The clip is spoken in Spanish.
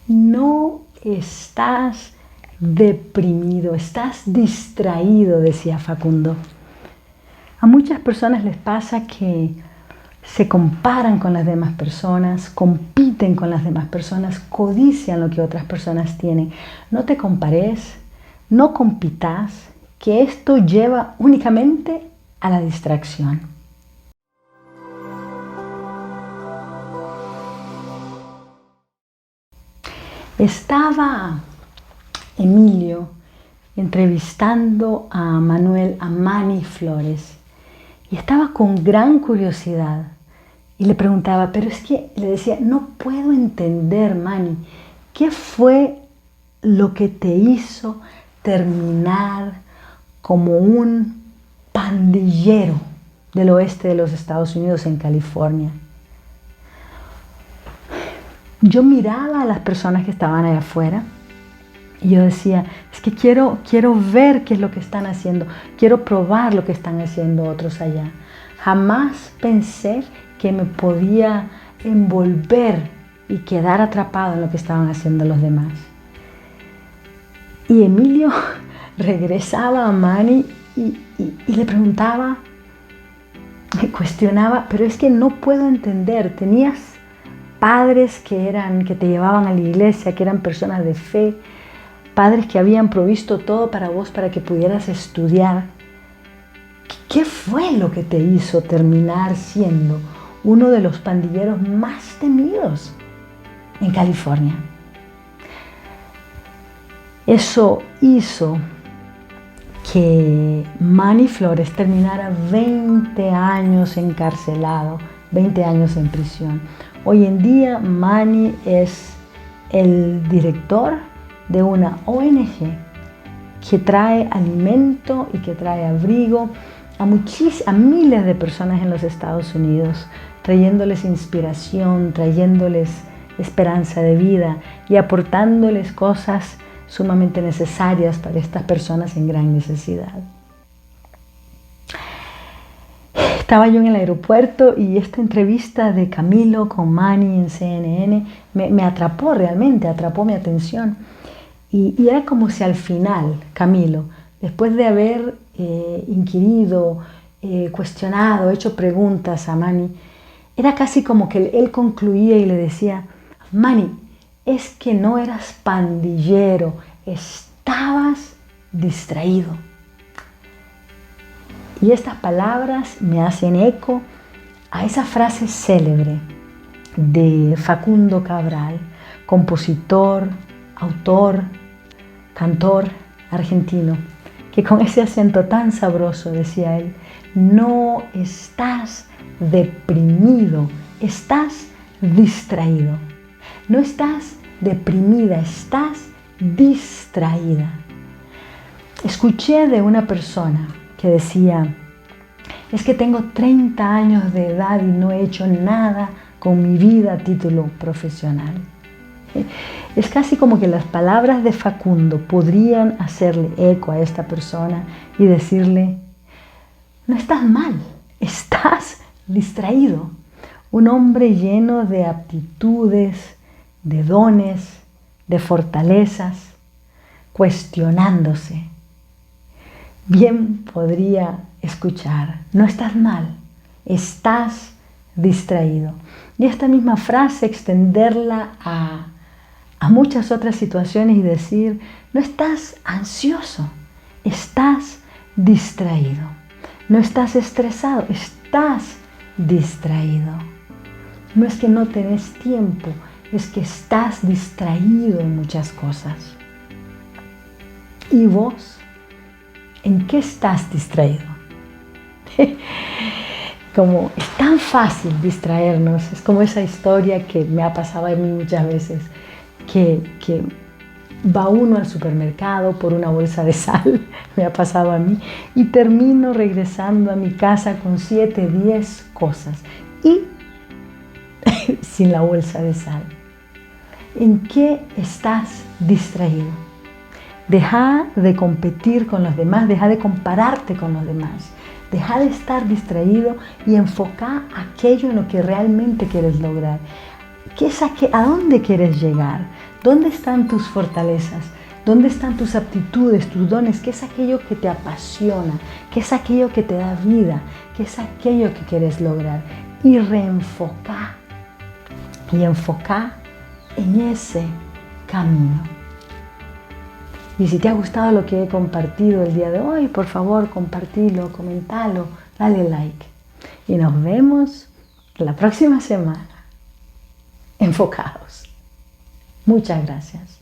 No estás deprimido, estás distraído, decía Facundo. A muchas personas les pasa que se comparan con las demás personas, compiten con las demás personas, codician lo que otras personas tienen. No te compares, no compitas, que esto lleva únicamente a la distracción. Estaba Emilio entrevistando a Manny Flores y estaba con gran curiosidad y le preguntaba, pero es que le decía, no puedo entender, Manny, ¿qué fue lo que te hizo terminar como un pandillero del oeste de los Estados Unidos en California? Yo miraba a las personas que estaban allá afuera y yo decía, es que quiero ver qué es lo que están haciendo, quiero probar lo que están haciendo otros allá. Jamás pensé que me podía envolver y quedar atrapado en lo que estaban haciendo los demás. Y Emilio regresaba a Manny y le preguntaba, me cuestionaba, pero es que no puedo entender, tenías padres que te llevaban a la iglesia, que eran personas de fe, padres que habían provisto todo para vos para que pudieras estudiar. ¿Qué fue lo que te hizo terminar siendo uno de los pandilleros más temidos en California? Eso hizo que Manny Flores terminara 20 años encarcelado, 20 años en prisión. Hoy en día Manny es el director de una ONG que trae alimento y que trae abrigo a miles de personas en los Estados Unidos, trayéndoles inspiración, trayéndoles esperanza de vida y aportándoles cosas sumamente necesarias para estas personas en gran necesidad. Estaba yo en el aeropuerto y esta entrevista de Camilo con Manny en CNN me atrapó realmente, atrapó mi atención. Y era como si al final, Camilo, después de haber inquirido, cuestionado, hecho preguntas a Manny, era casi como que él concluía y le decía, Manny, es que no eras pandillero, estabas distraído. Y estas palabras me hacen eco a esa frase célebre de Facundo Cabral, compositor, autor, cantor argentino, que con ese acento tan sabroso decía él, no estás deprimido, estás distraído. No estás deprimida, estás distraída. Escuché de una persona que decía, es que tengo 30 años de edad y no he hecho nada con mi vida a título profesional. Es casi como que las palabras de Facundo podrían hacerle eco a esta persona y decirle, no estás mal, estás distraído. Un hombre lleno de aptitudes, de dones, de fortalezas, cuestionándose. Bien podría escuchar, no estás mal, estás distraído. Y esta misma frase extenderla a muchas otras situaciones y decir, no estás ansioso, estás distraído. No estás estresado, estás distraído. No es que no tenés tiempo, es que estás distraído en muchas cosas. ¿Y vos? ¿En qué estás distraído? Como es tan fácil distraernos, es como esa historia que me ha pasado a mí muchas veces, que va uno al supermercado por una bolsa de sal, me ha pasado a mí, y termino regresando a mi casa con 7, 10 cosas y sin la bolsa de sal. ¿En qué estás distraído? Deja de competir con los demás, deja de compararte con los demás. Deja de estar distraído y enfoca aquello en lo que realmente quieres lograr. ¿A dónde quieres llegar? ¿Dónde están tus fortalezas? ¿Dónde están tus aptitudes, tus dones? ¿Qué es aquello que te apasiona? ¿Qué es aquello que te da vida? ¿Qué es aquello que quieres lograr? Y reenfocar. Y enfocar en ese camino. Y si te ha gustado lo que he compartido el día de hoy, por favor, compartilo, comentalo, dale like. Y nos vemos la próxima semana. Enfocados. Muchas gracias.